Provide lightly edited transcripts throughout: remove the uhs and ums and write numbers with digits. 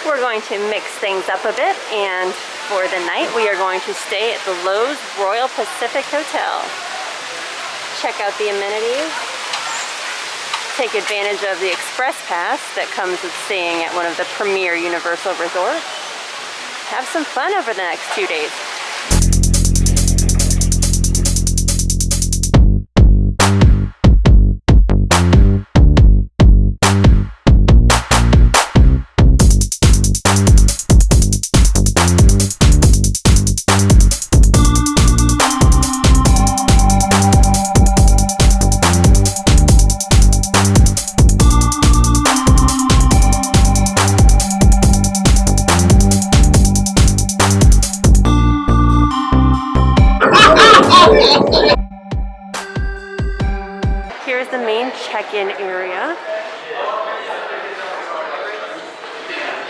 We're going to mix things up a bit, and for the night we are going to stay at the Loews Royal Pacific Hotel. Check out the amenities, take advantage of the express pass that comes with staying at one of the premier Universal resorts. Have some fun over the next 2 days. Here's the main check-in area.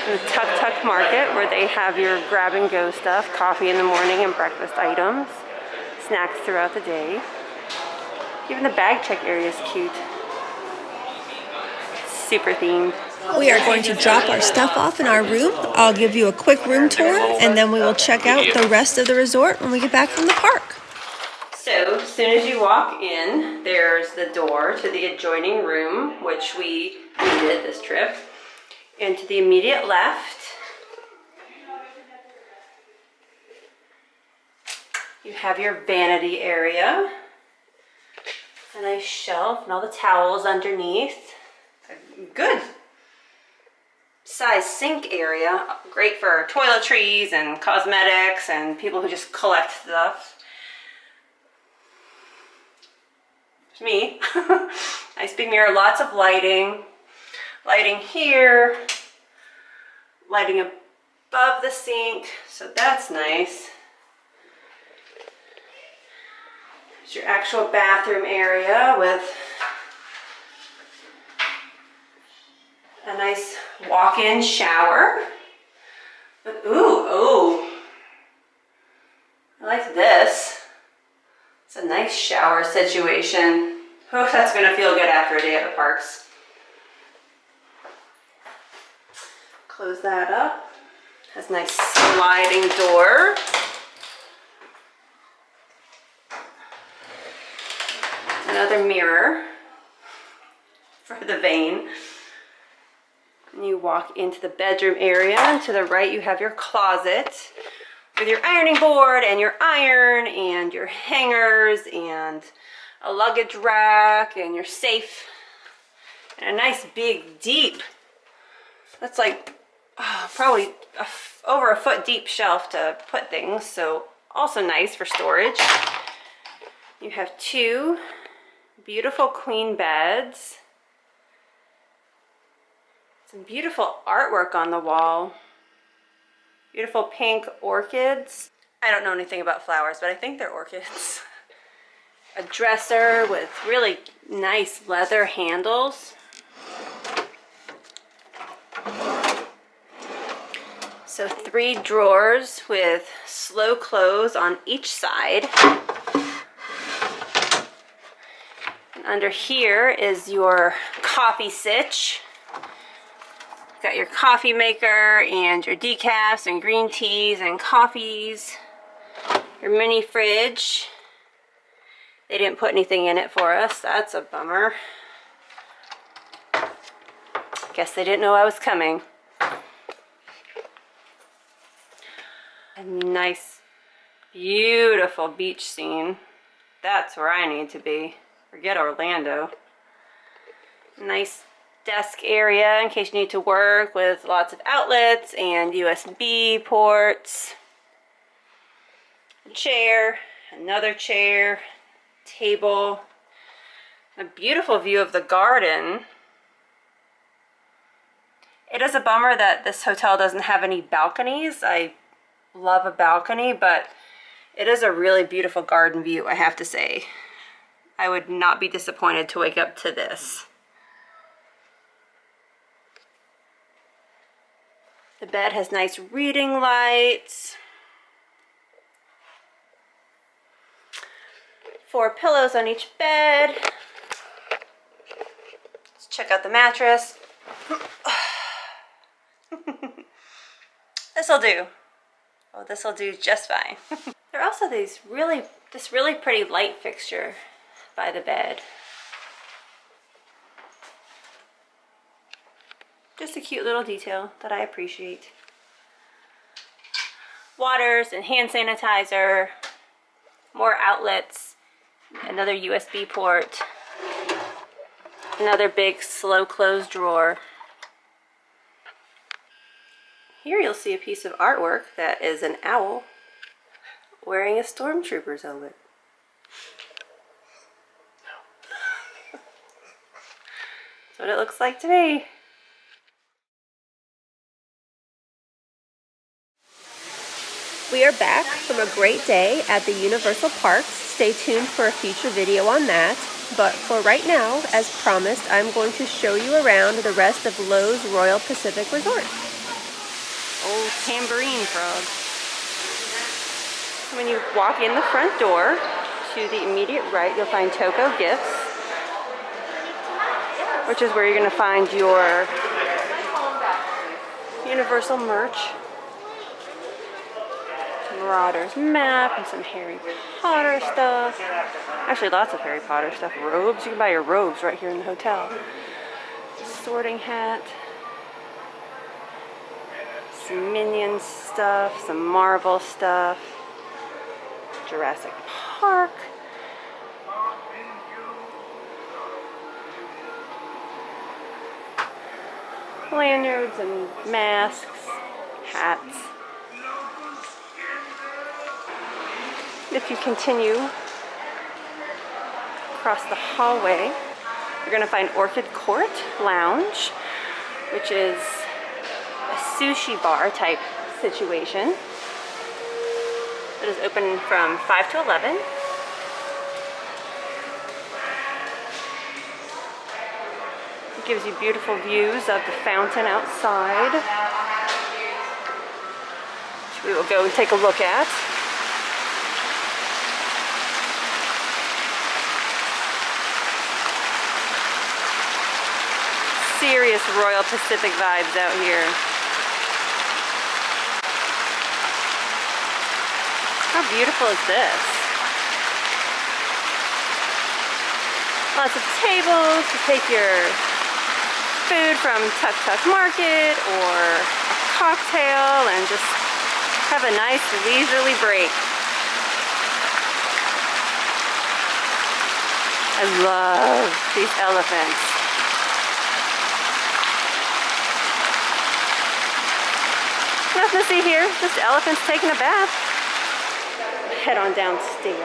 The Tuk Tuk Market, where they have your grab-and-go stuff, coffee in the morning and breakfast items, snacks throughout the day. Even the bag check area is cute. Super themed. We are going to drop our stuff off in our room. I'll give you a quick room tour, and then we will check out the rest of the resort when we get back from the park. So, as soon as you walk in, there's the door to the adjoining room, which we did this trip. And to the immediate left, you have your vanity area. A nice shelf and all the towels underneath. A good size sink area. Great for toiletries and cosmetics and people who just collect stuff. Me. Nice big mirror, lots of lighting. Lighting here, lighting above the sink, so that's nice. There's your actual bathroom area with a nice walk-in shower. Ooh, I like this. It's a nice shower situation. Oh, that's gonna feel good after a day at the parks. Close that up. Has a nice sliding door. Another mirror for the vein. And you walk into the bedroom area, and to the right you have your closet with your ironing board and your iron and your hangers and a luggage rack and your safe and a nice big deep, that's like probably over a foot deep shelf to put things, so also nice for storage. You have two beautiful queen beds, some beautiful artwork on the wall, beautiful pink orchids. I don't know anything about flowers, but I think they're orchids. A dresser with really nice leather handles. So 3 drawers with slow close on each side. And under here is your coffee sitch. Got your coffee maker and your decafs and green teas and coffees. Your mini fridge. They didn't put anything in it for us. That's a bummer. Guess they didn't know I was coming. A nice, beautiful beach scene. That's where I need to be. Forget Orlando. Nice desk area in case you need to work, with lots of outlets and USB ports. A chair, another chair, table, a beautiful view of the garden. It is a bummer that this hotel doesn't have any balconies. I love a balcony, but it is a really beautiful garden view, I have to say. I would not be disappointed to wake up to this. The bed has nice reading lights. 4 pillows on each bed. Let's check out the mattress. This'll do. Oh, this'll do just fine. There are also this really pretty light fixture by the bed. Just a cute little detail that I appreciate. Waters and hand sanitizer, more outlets, another USB port, another big slow close drawer. Here you'll see a piece of artwork that is an owl wearing a stormtrooper's helmet. That's what it looks like to me. We are back from a great day at the Universal Parks. Stay tuned for a future video on that. But for right now, as promised, I'm going to show you around the rest of Loews Royal Pacific Resort. Old tambourine frog. When you walk in the front door, to the immediate right, you'll find Toko Gifts, which is where you're going to find your Universal merch. Some Marauders map and some Harry Potter stuff. Actually, lots of Harry Potter stuff. Robes. You can buy your robes right here in the hotel. Sorting hat. Some Minions stuff. Some Marvel stuff. Jurassic Park. Lanyards and masks, hats. If you continue across the hallway, you're going to find Orchid Court Lounge, which is a sushi bar type situation. It is open from 5 to 11. It gives you beautiful views of the fountain outside, which we will go and take a look at. Serious Royal Pacific vibes out here. How beautiful is this? Lots of tables to take your food from Tuk Tuk Market or a cocktail and just have a nice leisurely break. I love these elephants. Nothing to see here, just elephants taking a bath. Head on downstairs.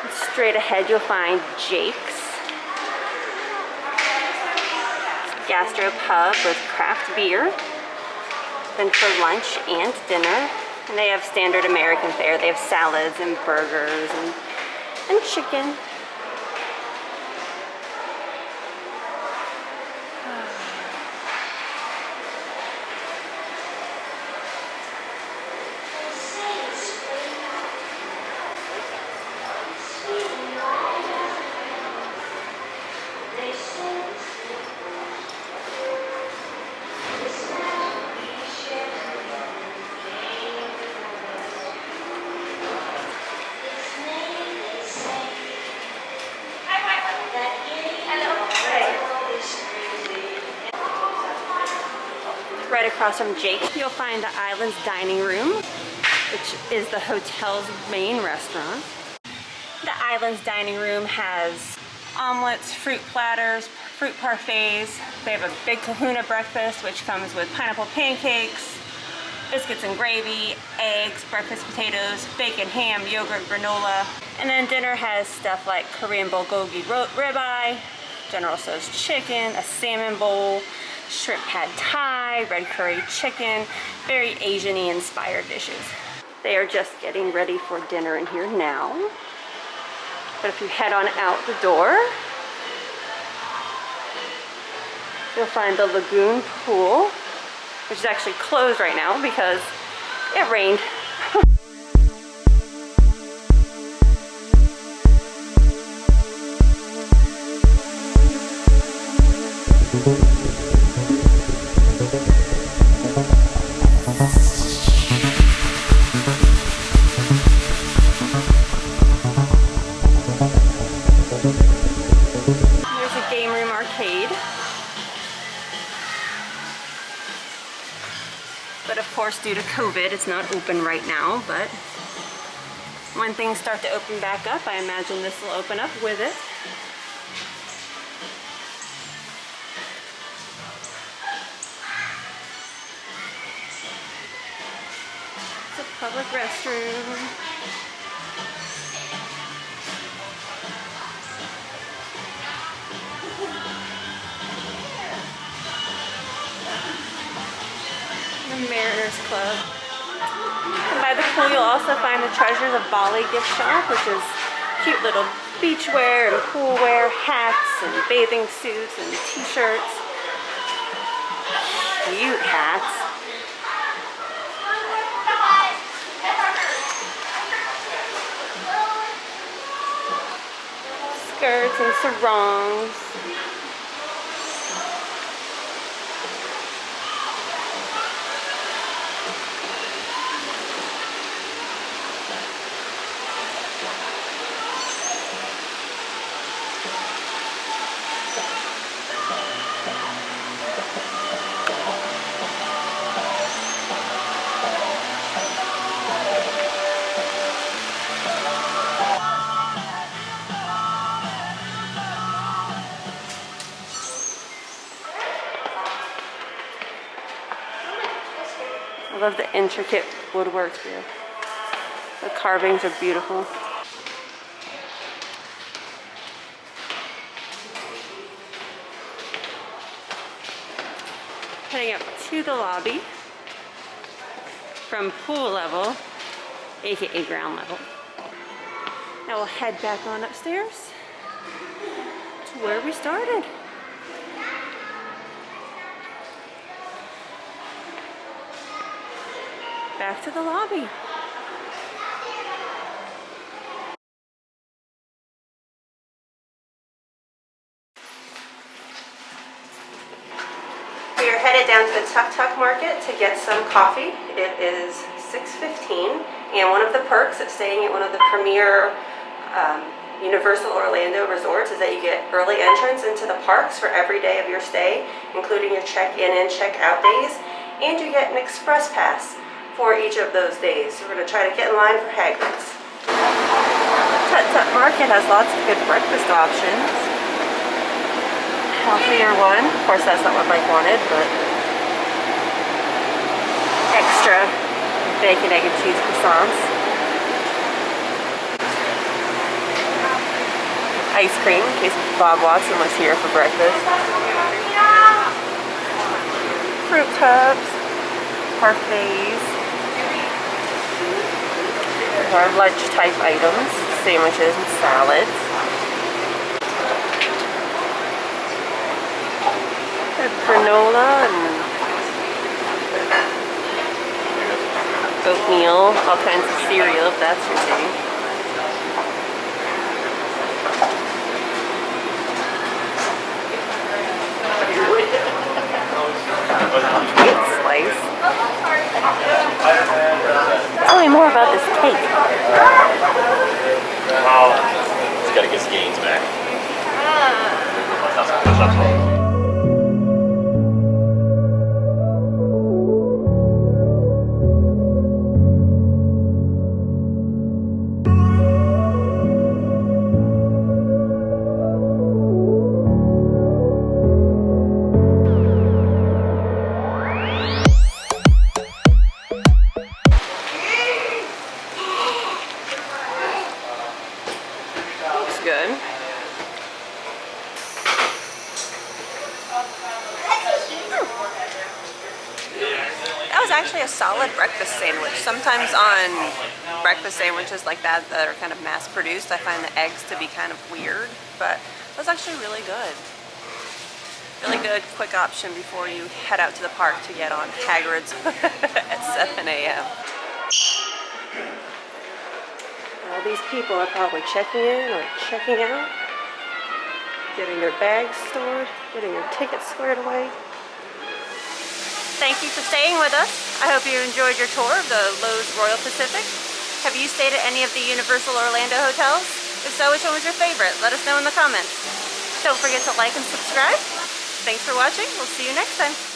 And straight ahead you'll find Jake's. Gastro pub with craft beer. Then for lunch and dinner. And they have standard American fare. They have salads and burgers and chicken. Right across from Jake, you'll find the Island's Dining Room, which is the hotel's main restaurant. The Island's Dining Room has omelets, fruit platters, fruit parfaits. They have a big kahuna breakfast, which comes with pineapple pancakes, biscuits and gravy, eggs, breakfast potatoes, bacon, ham, yogurt, granola. And then dinner has stuff like Korean bulgogi ribeye, General Tso's chicken, a salmon bowl, shrimp pad thai, red curry chicken, very Asian-y inspired dishes. They are just getting ready for dinner in here now. But if you head on out the door, you'll find the lagoon pool, which is actually closed right now because it rained. There's a game room arcade. But of course, due to COVID, it's not open right now, but when things start to open back up, I imagine this will open up with it. It's a public restroom. The Mariners Club. And by the pool, you'll also find the Treasures of Bali gift shop, which is cute little beachwear and poolwear, hats and bathing suits and t-shirts. Cute hats. Skirts and sarongs. I love the intricate woodwork here. The carvings are beautiful. Heading up to the lobby from pool level, aka ground level. Now we'll head back on upstairs to where we started. Back to the lobby. We are headed down to the Tuk Tuk Market to get some coffee. It is 6:15, and one of the perks of staying at one of the premier Universal Orlando resorts is that you get early entrance into the parks for every day of your stay, including your check-in and check-out days, and you get an express pass for each of those days. So we're going to try to get in line for Hagrid's. Tuk Tuk Market has lots of good breakfast options. Healthier one. Of course, that's not what Mike wanted, but extra bacon, egg, and cheese croissants. Ice cream, in case Bob Watson was here for breakfast. Fruit cups, parfaits. Our lunch type items, sandwiches and salads. Granola and oatmeal, all kinds of cereal if that's your thing. Cake slice. Tell me more about this cake. Wow. Just gotta get his gains back. Looks good. That was actually a solid breakfast sandwich. Sometimes on breakfast sandwiches like that that are kind of mass produced, I find the eggs to be kind of weird, but it was actually really good. Really good, quick option before you head out to the park to get on Hagrid's at 7 a.m. All these people are probably checking in or checking out. getting their bags stored, getting their tickets squared away. Thank you for staying with us. I hope you enjoyed your tour of the Loews Royal Pacific. Have you stayed at any of the Universal Orlando hotels? If so, which one was your favorite? Let us know in the comments. Don't forget to like and subscribe. Thanks for watching. We'll see you next time.